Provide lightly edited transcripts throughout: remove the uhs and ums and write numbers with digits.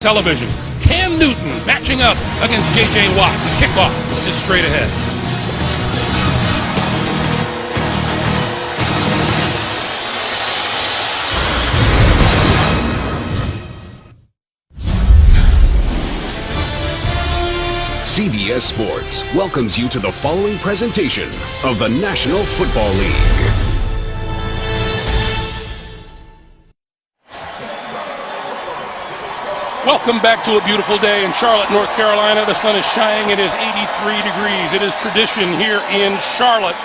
Television. Cam Newton matching up against J.J. Watt. Kickoff is straight ahead. CBS Sports welcomes you to the following presentation of the National Football League. Welcome back to a beautiful day in Charlotte, North Carolina. The sun is shining. It is 83 degrees. It is tradition here in Charlotte,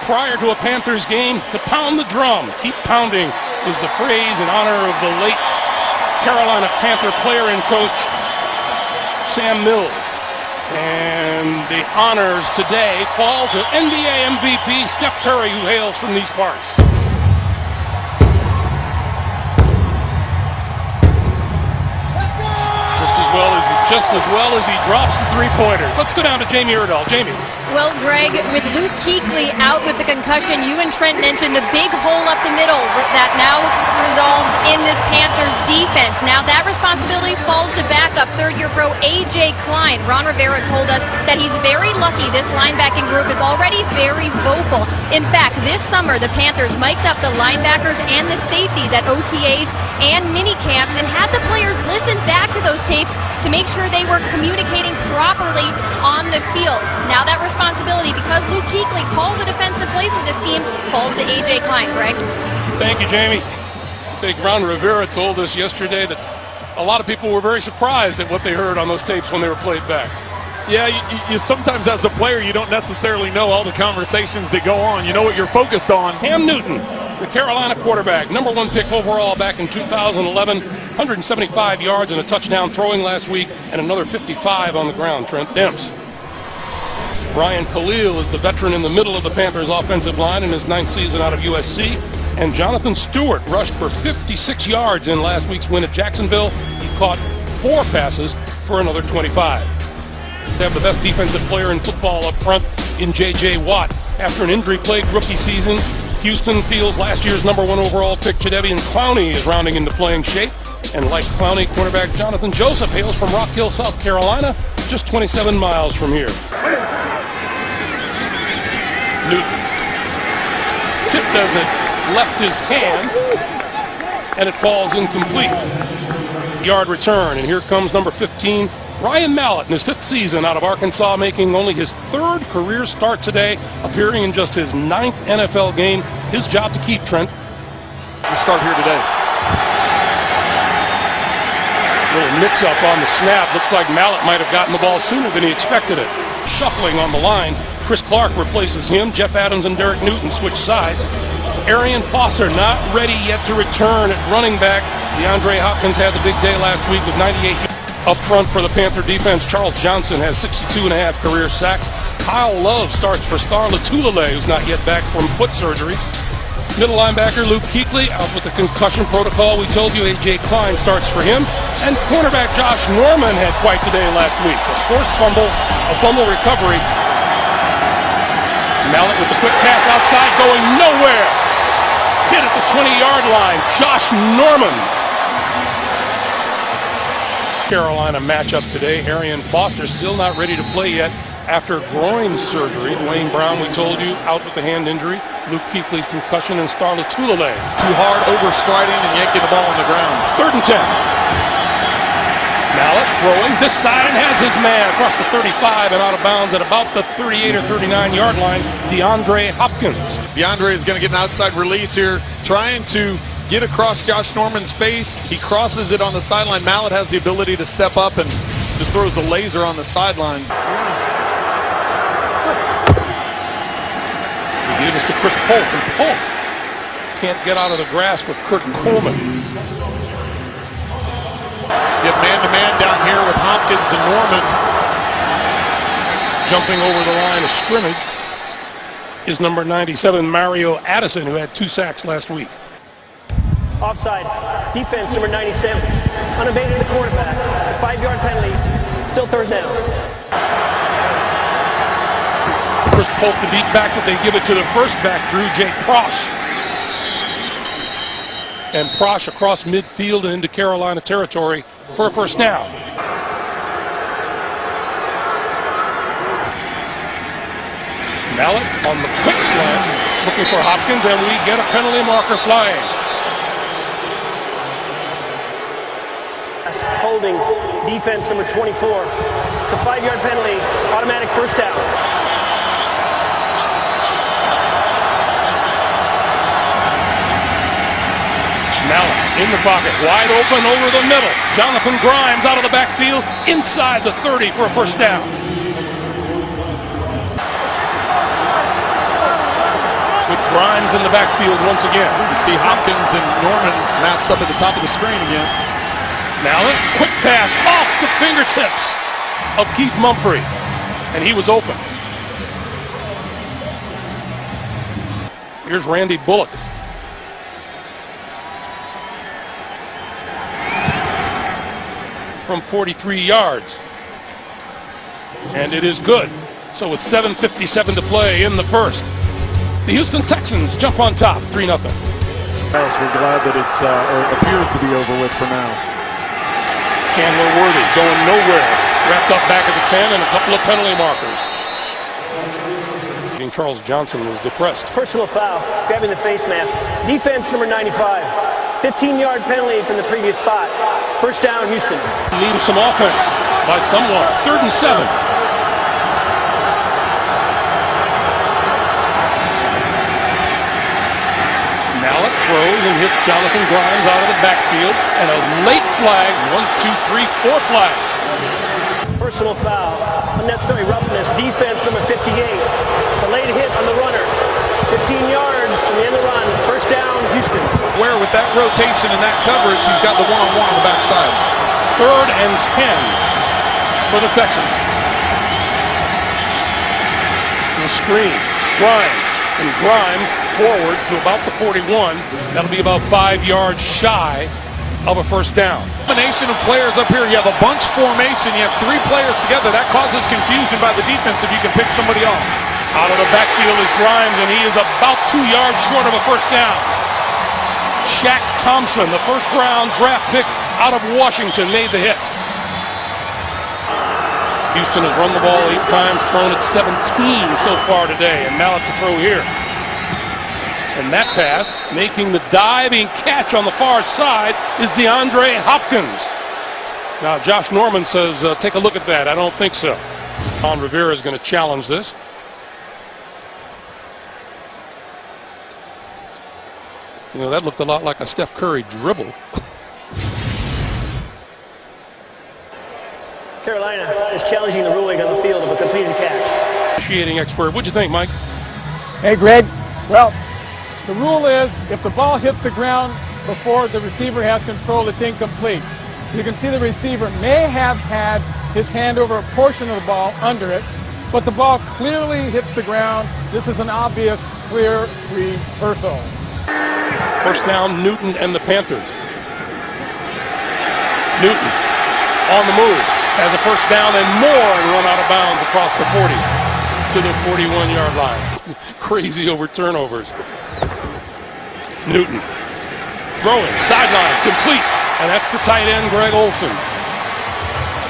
prior to a Panthers game, to pound the drum. Keep pounding is the phrase in honor of the late Carolina Panther player and coach, Sam Mills. And the honors today fall to NBA MVP Steph Curry, who hails from these parts. Just as well as he drops the three-pointer. Let's go down to Jamie Erdahl. Jamie. Well, Greg, with Luke Kuechly out with the concussion, you and Trent mentioned the big hole up the middle that now resolves in this Panthers defense. Now that responsibility falls to backup third-year pro A.J. Klein. Ron Rivera told us that he's very lucky this linebacking group is already very vocal. In fact, this summer, the Panthers mic'd up the linebackers and the safeties at OTAs and mini camps and had the players listen back to those tapes to make sure they were communicating properly on the field. Now that responsibility, because Luke Kuechly calls the defensive plays for this team, falls to A.J. Klein. Greg? Thank you, Jamie. I think Ron Rivera told us yesterday that a lot of people were very surprised at what they heard on those tapes when they were played back. Yeah, you sometimes as a player, you don't necessarily know all the conversations that go on. You know what you're focused on. Cam Newton, the Carolina quarterback, number 1 pick overall back in 2011, 175 yards and a touchdown throwing last week, and another 55 on the ground. Trent Demps. Brian Khalil is the veteran in the middle of the Panthers offensive line in his 9th season out of USC. And Jonathan Stewart rushed for 56 yards in last week's win at Jacksonville. He caught 4 passes for another 25. They have the best defensive player in football up front in J.J. Watt. After an injury-plagued rookie season, Houston feels last year's number 1 overall pick Jadeveon Clowney is rounding into playing shape. And like Clowney, quarterback Jonathan Joseph hails from Rock Hill, South Carolina, just 27 miles from here. Newton tipped as it left his hand, and it falls incomplete. Yard return, and here comes number 15, Ryan Mallet, in his 5th season out of Arkansas, making only his 3rd career start today, appearing in just his 9th NFL game. His job to keep, Trent. The start here today. Little mix-up on the snap. Looks like Mallet might have gotten the ball sooner than he expected it. Shuffling on the line. Chris Clark replaces him. Jeff Adams and Derek Newton switch sides. Arian Foster not ready yet to return at running back. DeAndre Hopkins had the big day last week with 98. Up front for the Panther defense, Charles Johnson has 62.5 career sacks. Kyle Love starts for Star Lotulelei, who's not yet back from foot surgery. Middle linebacker Luke Kuechly out with the concussion protocol. We told you A.J. Klein starts for him. And cornerback Josh Norman had quite the day last week. A forced fumble, a fumble recovery. Mallet with the quick pass outside, going nowhere. Hit at the 20-yard line. Josh Norman. Carolina matchup today. Arian Foster still not ready to play yet after groin surgery. Dwayne Brown, we told you, out with the hand injury. Luke Kuechly's concussion, and Star Lotulelei. Too hard, overstriding, and yanking the ball on the ground. 3rd and 10. Mallet throwing this side and has his man across the 35 and out of bounds at about the 38 or 39-yard line. DeAndre Hopkins. DeAndre is going to get an outside release here, trying to get across Josh Norman's face. He crosses it on the sideline. Mallet has the ability to step up and just throws a laser on the sideline. He gave us to Chris Polk, and Polk can't get out of the grasp with Kurt Coleman. Get man-to-man down here with Hopkins and Norman. Jumping over the line of scrimmage is number 97, Mario Addison, who had 2 sacks last week. Offside. Defense, number 97. Unabated the quarterback. It's a 5-yard penalty. Still 3rd down. Chris Polk the beat back, but they give it to the first back through, Jake Prosh. and Prosh across midfield and into Carolina territory for a first down. Mallet on the quick slant, looking for Hopkins, and we get a penalty marker flying. Holding defense number 24. It's a 5-yard penalty, automatic first down. Mallet in the pocket, wide open over the middle. Jonathan Grimes out of the backfield, inside the 30 for a first down. With Grimes in the backfield once again. You see Hopkins and Norman matched up at the top of the screen again. Mallet, quick pass off the fingertips of Keith Mumphrey, and he was open. Here's Randy Bullock. From 43 yards. And it is good. So with 7:57 to play in the first, the Houston Texans jump on top, 3-0. We're glad that it appears to be over with for now. Chandler Worthy going nowhere. Wrapped up back at the 10 and a couple of penalty markers. Charles Johnson was depressed. Personal foul, grabbing the face mask. Defense number 95. 15-yard penalty from the previous spot. First down, Houston. Need some offense by someone. 3rd and 7. Mallet throws and hits Jonathan Grimes out of the backfield, and a late flag. 1, 2, 3, 4 flags. Personal foul, unnecessary roughness. Defense number 58. The late hit on the runner. 15 yards from the end of the run. First down, Houston. Where with that rotation and that coverage, he's got the one-on-one on the backside. 3rd and 10 for the Texans. The screen, Grimes. And Grimes forward to about the 41. That'll be about 5 yards shy of a first down. Combination of players up here. You have a bunch formation. You have 3 players together. That causes confusion by the defense if you can pick somebody off. Out of the backfield is Grimes, and he is about 2 yards short of a first down. Shaq Thompson, the first-round draft pick out of Washington, made the hit. Houston has run the ball 8 times, thrown it 17 so far today, and Mallet to throw here. And that pass, making the diving catch on the far side, is DeAndre Hopkins. Now, Josh Norman says, take a look at that. I don't think so. Ron Rivera is going to challenge this. You know, that looked a lot like a Steph Curry dribble. Carolina is challenging the ruling on the field of a completed catch. Initiating expert. What'd you think, Mike? Hey, Greg. Well, the rule is if the ball hits the ground before the receiver has control, it's incomplete. You can see the receiver may have had his hand over a portion of the ball under it, but the ball clearly hits the ground. This is an obvious, clear reversal. First down, Newton and the Panthers. Newton on the move. Has a first down and more and run out of bounds across the 40 to the 41-yard line. Crazy over turnovers. Newton throwing, sideline, complete. And that's the tight end, Greg Olsen.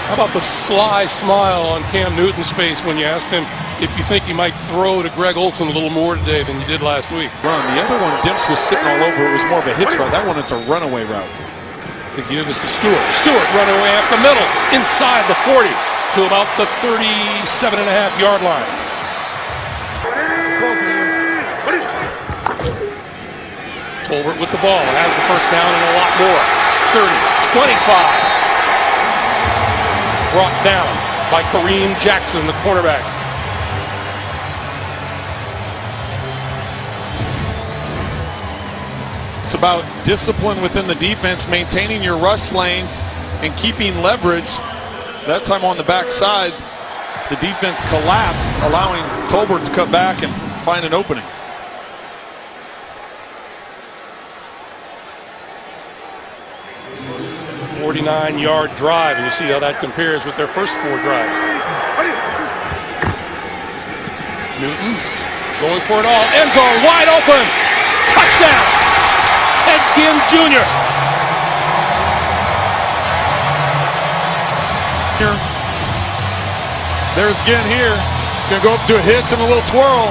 How about the sly smile on Cam Newton's face when you asked him if you think you might throw to Greg Olsen a little more today than you did last week? Run. The other one, Dimps was sitting all over. It was more of a hitch route. That one, it's a runaway route. The give is to Stewart. Stewart running away up the middle, inside the 40 to about the 37.5-yard line. Tolbert with the ball, has the first down and a lot more. 30, 25. Brought down by Kareem Jackson, the cornerback. It's about discipline within the defense, maintaining your rush lanes and keeping leverage. That time on the backside, the defense collapsed, allowing Tolbert to cut back and find an opening. A 49-yard drive, and you see how that compares with their first 4 drives. Newton going for it all. End zone wide open. Touchdown. 10 Ted Ginn Jr. There's Ginn here. He's going to go up to a hitch and a little twirl.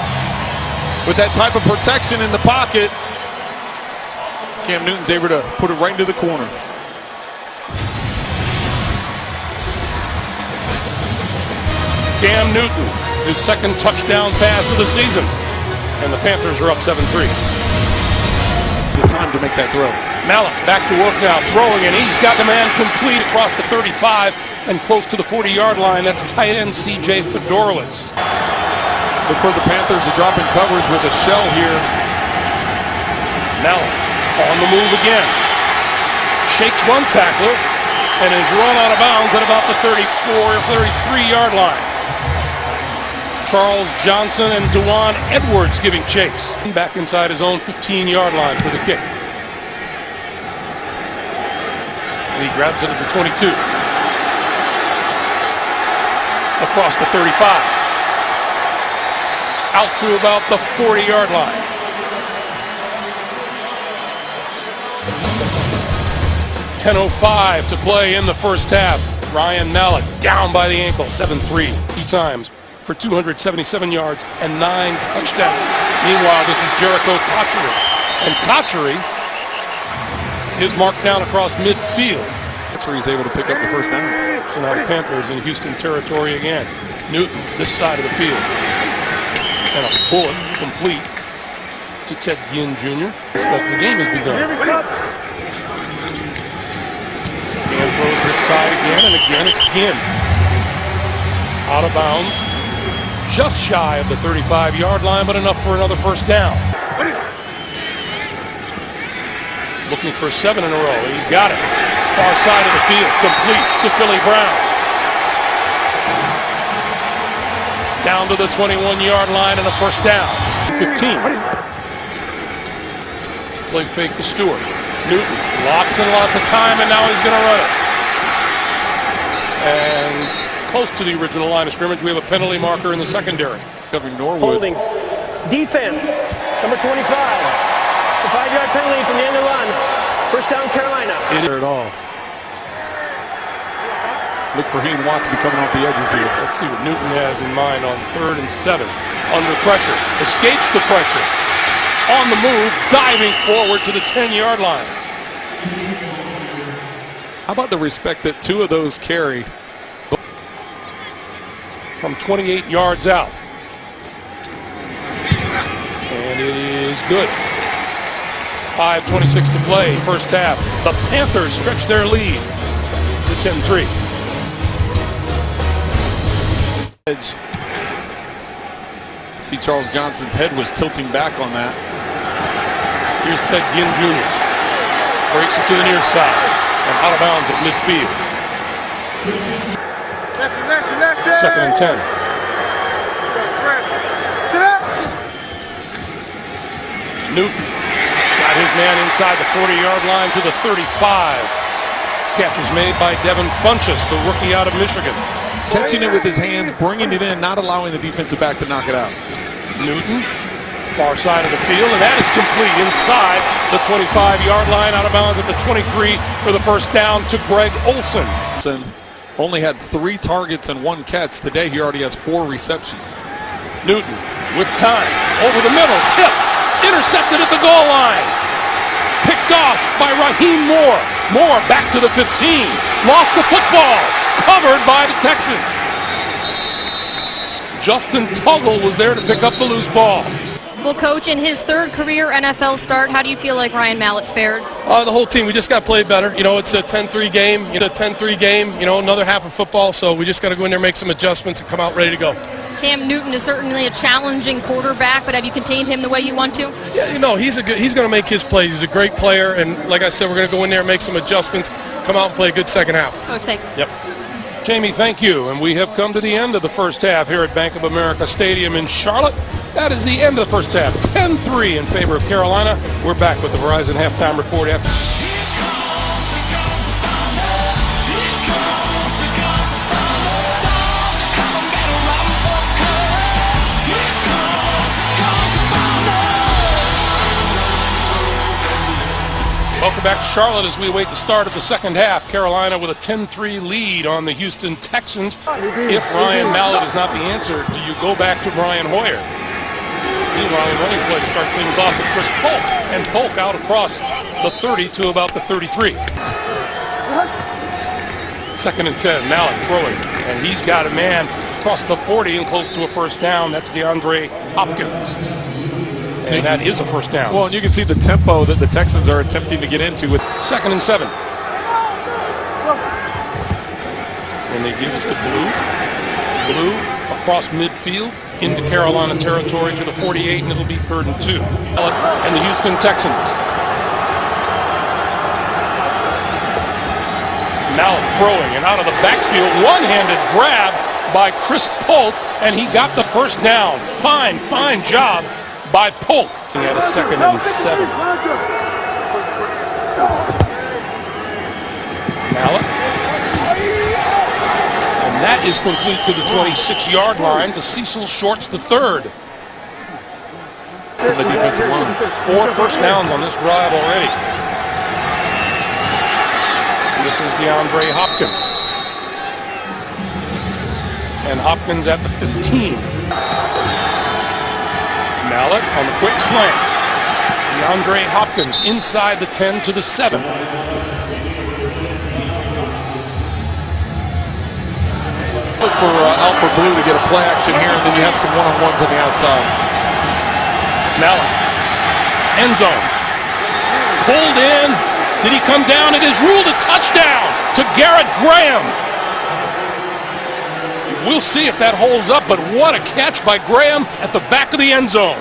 With that type of protection in the pocket, Cam Newton's able to put it right into the corner. Cam Newton, his second touchdown pass of the season. And the Panthers are up 7-3. The time to make that throw. Mallet back to work now, throwing, and he's got the man complete across the 35 and close to the 40-yard line. That's tight end C.J. Fedorowicz. Look for the Panthers to drop in coverage with a shell here. Mallet on the move again. Shakes one tackler and is run out of bounds at about the 33-yard line. Charles Johnson and Dewan Edwards giving chase. Back inside his own 15-yard line for the kick. And he grabs it at the 22. Across the 35. Out to about the 40-yard line. .05 to play in the first half. Ryan Mallet down by the ankle, 7-3. 3 times for 277 yards and 9 touchdowns. Meanwhile, this is Jericho Cotchery. And Cotchery is marked down across midfield. Cotchery's able to pick up the first down. So now the Panthers in Houston territory again. Newton, this side of the field. And a bullet complete to Ted Ginn Jr. The game has begun. And throws this side again, and again it's Ginn. Out of bounds. Just shy of the 35-yard line, but enough for another first down. Looking for 7 in a row, and he's got it. Far side of the field, complete to Philly Brown. Down to the 21-yard line and a first down. 15. Play fake to Stewart. Newton, lots and lots of time, and now he's going to run it. And close to the original line of scrimmage, we have a penalty marker in the secondary. Covering Norwood. Holding. Defense, number 25. It's a 5-yard penalty from the end of the run. First down, Carolina. At all. Look for he and Watt to be coming off the edges here. Let's see what Newton has in mind on 3rd and 7. Under pressure. Escapes the pressure. On the move, diving forward to the 10-yard line. How about the respect that 2 of those carry? From 28 yards out. And it is good. 5:26 to play, first half. The Panthers stretch their lead to 10-3. See Charles Johnson's head was tilting back on that. Here's Ted Ginn Jr. Breaks it to the near side and out of bounds at midfield. 2nd and 10. Newton got his man inside the 40-yard line to the 35. Catch is made by Devin Funchess, the rookie out of Michigan. Catching it with his hands, bringing it in, not allowing the defensive back to knock it out. Newton, far side of the field, and that is complete inside the 25-yard line, out of bounds at the 23 for the first down to Greg Olsen. Only had 3 targets and 1 catch. Today he already has 4 receptions. Newton with time, over the middle, tipped, intercepted at the goal line. Picked off by Raheem Moore. Moore back to the 15, lost the football. Covered by the Texans. Justin Tuggle was there to pick up the loose ball. Well, Coach, in his 3rd career NFL start, how do you feel like Ryan Mallet fared? The whole team, we just got to play better. You know, it's a 10-3 game. Another half of football, so we just got to go in there, make some adjustments, and come out ready to go. Cam Newton is certainly a challenging quarterback, but have you contained him the way you want to? Yeah, he's going to make his plays. He's a great player, and like I said, we're going to go in there and make some adjustments, come out and play a good second half. Coach, thanks. Yep. Jamie, thank you. And we have come to the end of the first half here at Bank of America Stadium in Charlotte. That is the end of the first half. 10-3 in favor of Carolina. We're back with the Verizon halftime report after. Welcome back to Charlotte as we await the start of the second half. Carolina with a 10-3 lead on the Houston Texans. If Ryan Mallet is not the answer, do you go back to Brian Hoyer? Meanwhile, a running play to start things off with Chris Polk. And Polk out across the 30 to about the 33. Second and 10, Mallet throwing. And he's got a man across the 40 and close to a first down. That's DeAndre Hopkins. And that is a first down. Well, and you can see the tempo that the Texans are attempting to get into with. Second and 7. And they give us to Blue. Blue across midfield into Carolina territory to the 48, and it'll be 3rd and 2. And the Houston Texans. Mallet throwing, and out of the backfield, one-handed grab by Chris Polk, and he got the first down. Fine job by Polk. He had a 2nd and 7. Mallet. And that is complete to the 26-yard line to Cecil Shorts the 3rd. From the defensive line. 4 first downs on this drive already. This is DeAndre Hopkins. And Hopkins at the 15. Mallet on the quick slant. DeAndre Hopkins inside the 10 to the 7. Look for Alfred Blue to get a play action here, and then you have some one-on-ones on the outside. Mallet. End zone. Pulled in. Did he come down? It is ruled a touchdown to Garrett Graham. We'll see if that holds up, but what a catch by Graham at the back of the end zone.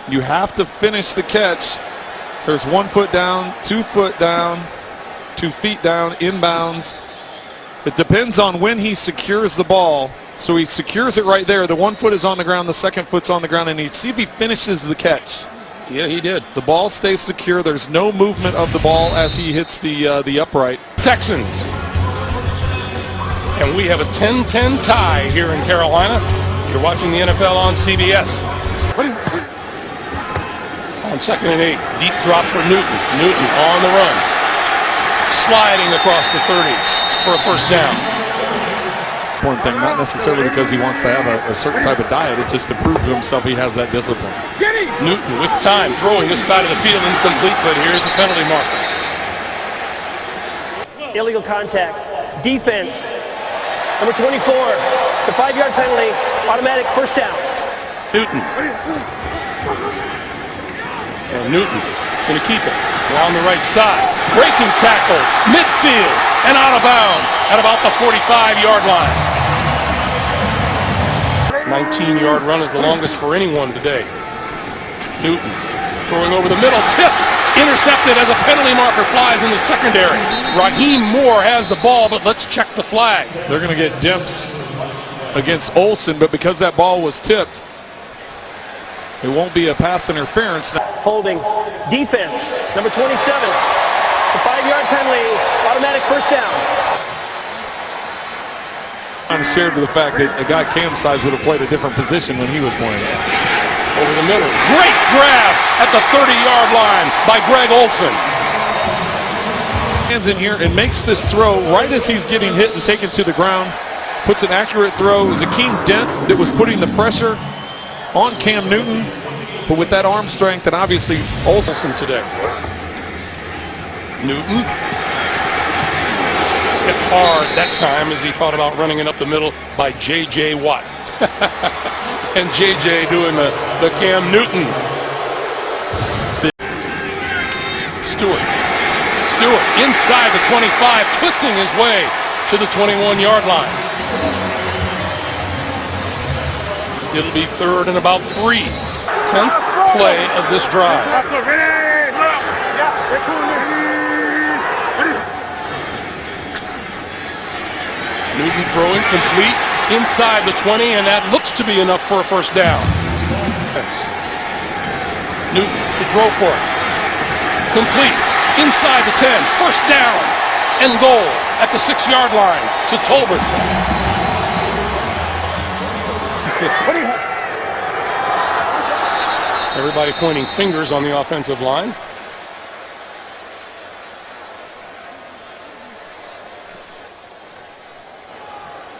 You have to finish the catch. There's 1 foot down, 2 foot down, 2 feet down, inbounds. It depends on when he secures the ball. So he secures it right there. The 1 foot is on the ground, the 2nd foot's on the ground, and see if he finishes the catch. Yeah, he did. The ball stays secure. There's no movement of the ball as he hits the upright. Texans. And we have a 10-10 tie here in Carolina. You're watching the NFL on CBS. On 2nd and 8, deep drop for Newton. Newton on the run. Sliding across the 30 for a first down. Important thing, not necessarily because he wants to have a certain type of diet. It's just to prove to himself he has that discipline. Newton with time, throwing this side of the field incomplete, but here's the penalty marker. Illegal contact. Defense. Number 24. It's a 5-yard penalty. Automatic first down. Newton. And Newton going to keep it around the right side. Breaking tackles, midfield, and out of bounds at about the 45-yard line. 19-yard run is the longest for anyone today. Newton throwing over the middle, tipped, intercepted as a penalty marker flies in the secondary. Raheem Moore has the ball, but let's check the flag. They're going to get dimps against Olsen, but because that ball was tipped, it won't be a pass interference. Holding. Defense. Number 27. It's a 5-yard penalty. Automatic first down. I'm shared with the fact that a guy Cam's size would have played a different position when he was playing. Over the middle. Great grab at the 30-yard line by Greg Olsen. Hands in here and makes this throw right as he's getting hit and taken to the ground. Puts an accurate throw. It was Akeem Dent that was putting the pressure on Cam Newton, but with that arm strength and obviously Olsen today. Newton hit hard that time as he thought about running it up the middle by J.J. Watt. And J.J. doing the Cam Newton. Stewart inside the 25, twisting his way to the 21-yard line. It'll be 3rd and about 3. 10th play of this drive. Newton throwing complete inside the 20, and that looks to be enough for a first down. Newton to throw for it. Complete inside the 10. First down and goal at the 6-yard line to Tolbert. Everybody pointing fingers on the offensive line.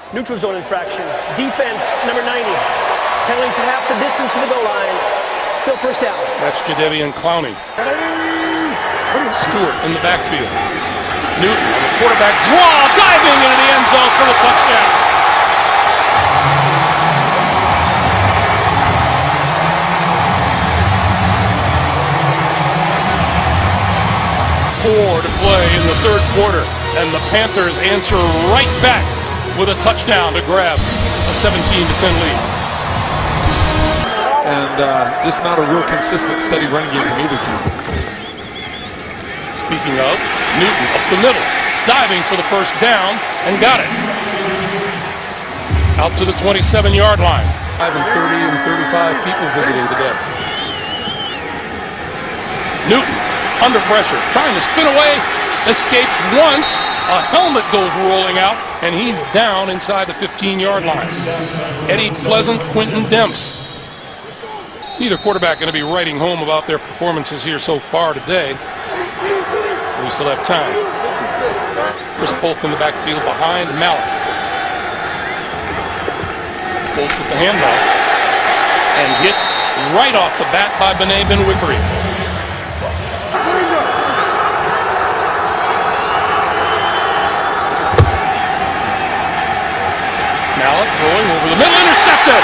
Neutral zone infraction. Defense, number 90. Penalties half the distance to the goal line. Still first down. That's Jadeveon Clowney. Stewart in the backfield. Newton on the quarterback draw, diving into the end zone for the touchdown. Four to play in the third quarter, and the Panthers answer right back with a touchdown to grab a 17-10 lead. And just not a real consistent, steady running game from either team. Speaking of, Newton up the middle, diving for the first down, and got it. Out to the 27-yard line. 5 and 30 and 35 people visiting today. Newton under pressure, trying to spin away, escapes once, a helmet goes rolling out, and he's down inside the 15-yard line. Eddie Pleasant, Quentin Demps. Neither quarterback going to be writing home about their performances here so far today. We still have time. Chris Polk in the backfield behind Mallet. Polk with the handoff, and hit right off the bat by Benet Ben-Wickery. Mallet throwing over the middle, intercepted.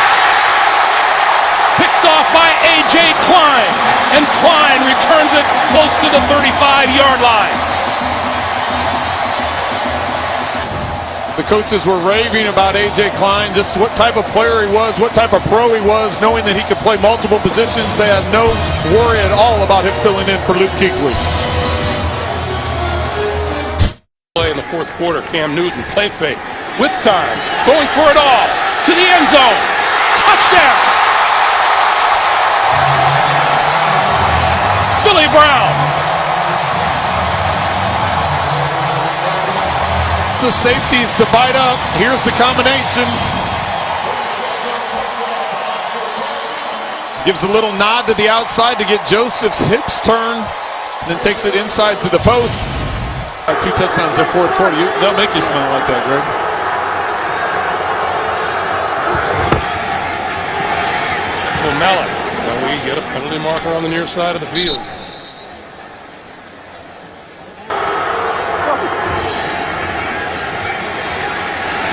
Picked off by A.J. Klein, and Klein returns it close to the 35-yard line. The coaches were raving about A.J. Klein, just what type of player he was, what type of pro he was, knowing that he could play multiple positions. They had no worry at all about him filling in for Luke Kuechly. Play in the fourth quarter, Cam Newton, play fake, with time, going for it all, to the end zone, touchdown! Philly Brown. The safeties divide up. Here's the combination. Gives a little nod to the outside to get Joseph's hips turned, and then takes it inside to the post. 2 touchdowns in the fourth quarter. They'll make you smell like that, Greg. So Mallet, now we get a penalty marker on the near side of the field.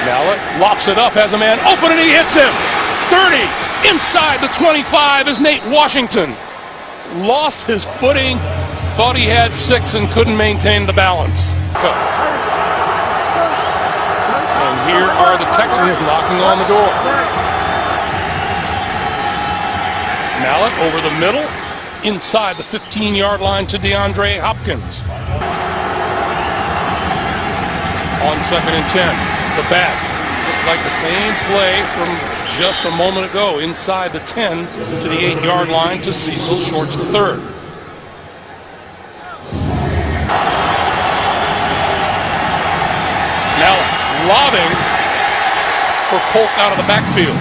Mallet lofts it up, has a man open, and he hits him. 30, inside the 25 is Nate Washington. Lost his footing, thought he had 6 and couldn't maintain the balance. And here are the Texans knocking on the door. Mallet over the middle, inside the 15-yard line to DeAndre Hopkins. On 2nd and 10. The pass looked like the same play from just a moment ago, inside the 10 to the 8-yard line to Cecil Shorts III. Now lobbing for Polk out of the backfield.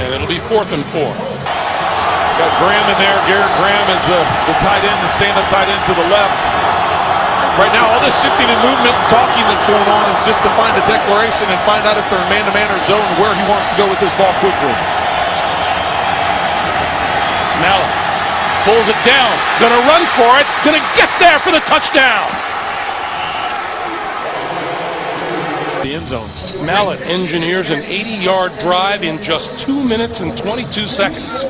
And it'll be 4th and 4. Got Graham in there. Garrett Graham is the tight end, the stand-up tight end to the left. Right now, all this shifting and movement and talking that's going on is just to find a declaration and find out if they're in man-to-man or zone, where he wants to go with this ball quickly. Mallet pulls it down, gonna run for it, gonna get there for the touchdown. The end zone. Mallet engineers an 80-yard drive in just 2 minutes and 22 seconds.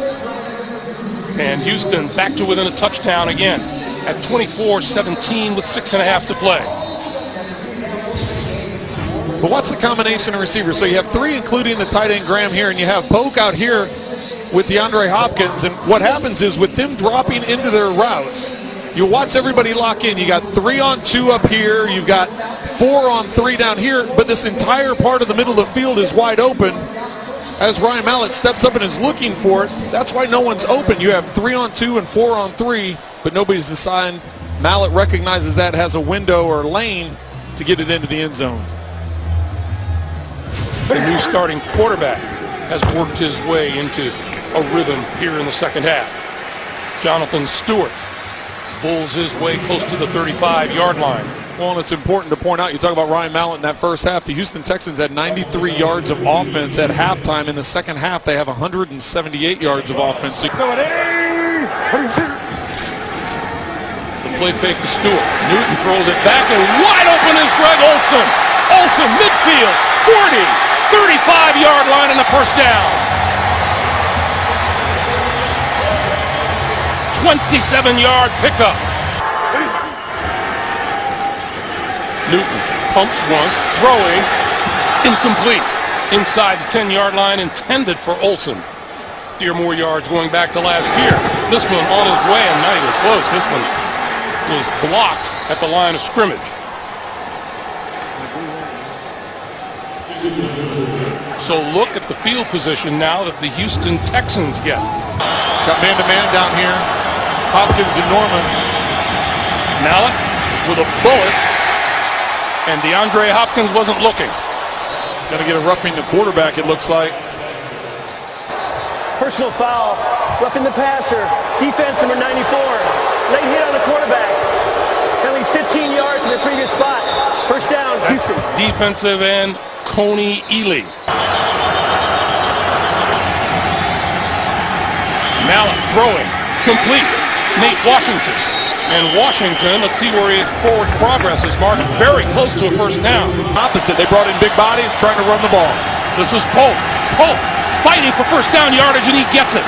And Houston back to within a touchdown again at 24-17 with 6.5 to play. But what's the combination of receivers? So you have 3, including the tight end Graham here, and you have Polk out here with DeAndre Hopkins. And what happens is with them dropping into their routes, you watch everybody lock in. You got 3 on 2 up here. You've got 4 on 3 down here. But this entire part of the middle of the field is wide open. As Ryan Mallet steps up and is looking for it, that's why no one's open. You have 3 on 2 and 4 on 3, but nobody's assigned. Mallet recognizes that, has a window or lane to get it into the end zone. The new starting quarterback has worked his way into a rhythm here in the second half. Jonathan Stewart bulls his way close to the 35-yard line. Well, and it's important to point out, you talk about Ryan Mallet in that first half, the Houston Texans had 93 yards of offense at halftime. In the second half, they have 178 yards of offense. The play fake to Stewart. Newton throws it back, and wide open is Greg Olsen. Olsen, midfield, 40, 35-yard line and the first down. 27-yard pickup. Newton pumps once, throwing, incomplete. Inside the 10-yard line, intended for Olsen. More yards going back to last year. This one on his way and not even close. This one was blocked at the line of scrimmage. So look at the field position now that the Houston Texans get. Got man-to-man down here. Hopkins and Norman. Mallet with a bullet, and DeAndre Hopkins wasn't looking. Going to get a roughing the quarterback, it looks like. Personal foul, roughing the passer, defense number 94. Late hit on the quarterback. Penalties 15 yards in the previous spot. First down, Houston. Defensive end, Coney Ely. Mallet throwing, complete. Nate Washington. And Washington, let's see where his forward progress is marked. Very close to a first down. Opposite, they brought in big bodies trying to run the ball. This is Polk. Polk fighting for first down yardage, and he gets it.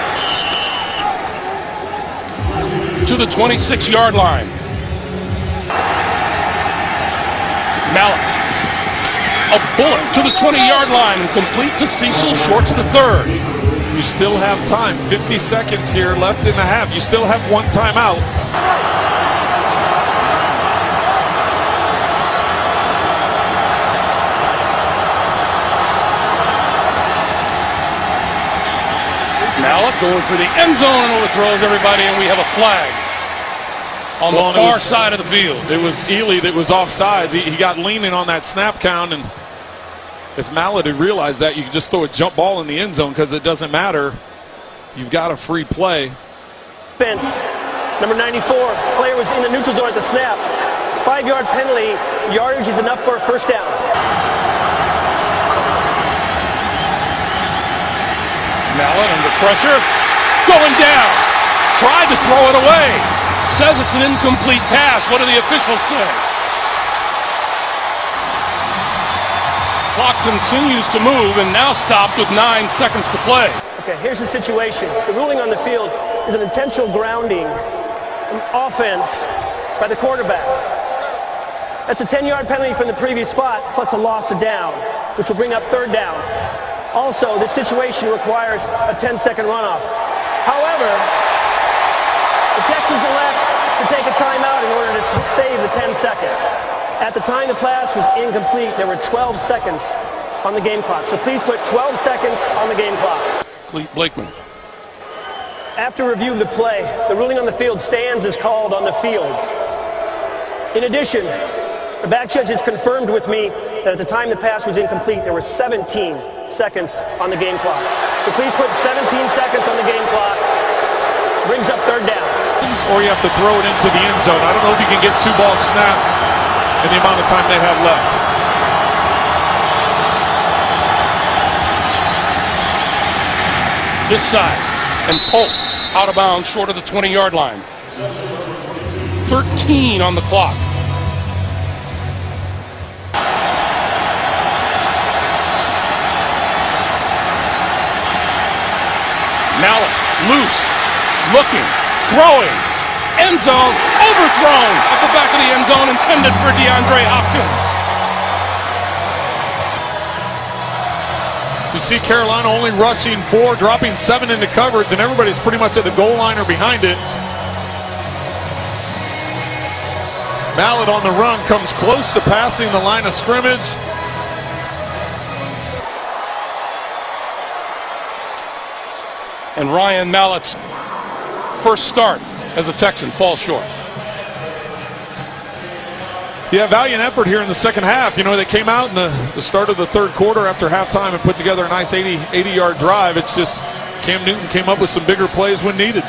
To the 26-yard line. Mallet. A bullet to the 20-yard line and complete to Cecil Shorts III. You still have time. 50 seconds here left in the half. You still have one timeout. Mallet going for the end zone and overthrows everybody, and we have a flag on the far side of the field. It was Ely that was offsides. He got leaning on that snap count, and if Mallet had realized that, you could just throw a jump ball in the end zone because it doesn't matter. You've got a free play. Defense, number 94. Player was in the neutral zone at the snap. It's 5-yard penalty. Yardage is enough for a first down. Mallet under pressure, going down. Tried to throw it away. Says it's an incomplete pass. What do the officials say? Clock continues to move and now stopped with 9 seconds to play. Okay, here's the situation. The ruling on the field is an intentional grounding offense by the quarterback. That's a 10-yard penalty from the previous spot, plus a loss of down, which will bring up third down. Also, this situation requires a 10-second runoff. However, the Texans elect to take a timeout in order to save the 10 seconds. At the time the pass was incomplete, there were 12 seconds on the game clock. So please put 12 seconds on the game clock. Cleet Blakeman. After review of the play, the ruling on the field stands as called on the field. In addition, the back judge has confirmed with me that at the time the pass was incomplete, there were 17 seconds on the game clock. So please put 17 seconds on the game clock. Brings up third down. Or you have to throw it into the end zone. I don't know if you can get 2 balls snapped in the amount of time they have left. This side, and Polk out of bounds short of the 20-yard line. 13 on the clock. Mallet, loose, looking, throwing, end zone, overthrown at the back of the end zone, intended for DeAndre Hopkins. You see Carolina only rushing 4, dropping 7 into coverage, and everybody's pretty much at the goal line or behind it. Mallet on the run comes close to passing the line of scrimmage. And Ryan Mallet's first start as a Texan falls short. Yeah, valiant effort here in the second half. You know, they came out in the start of the third quarter after halftime and put together a nice 80-yard drive. It's just Cam Newton came up with some bigger plays when needed.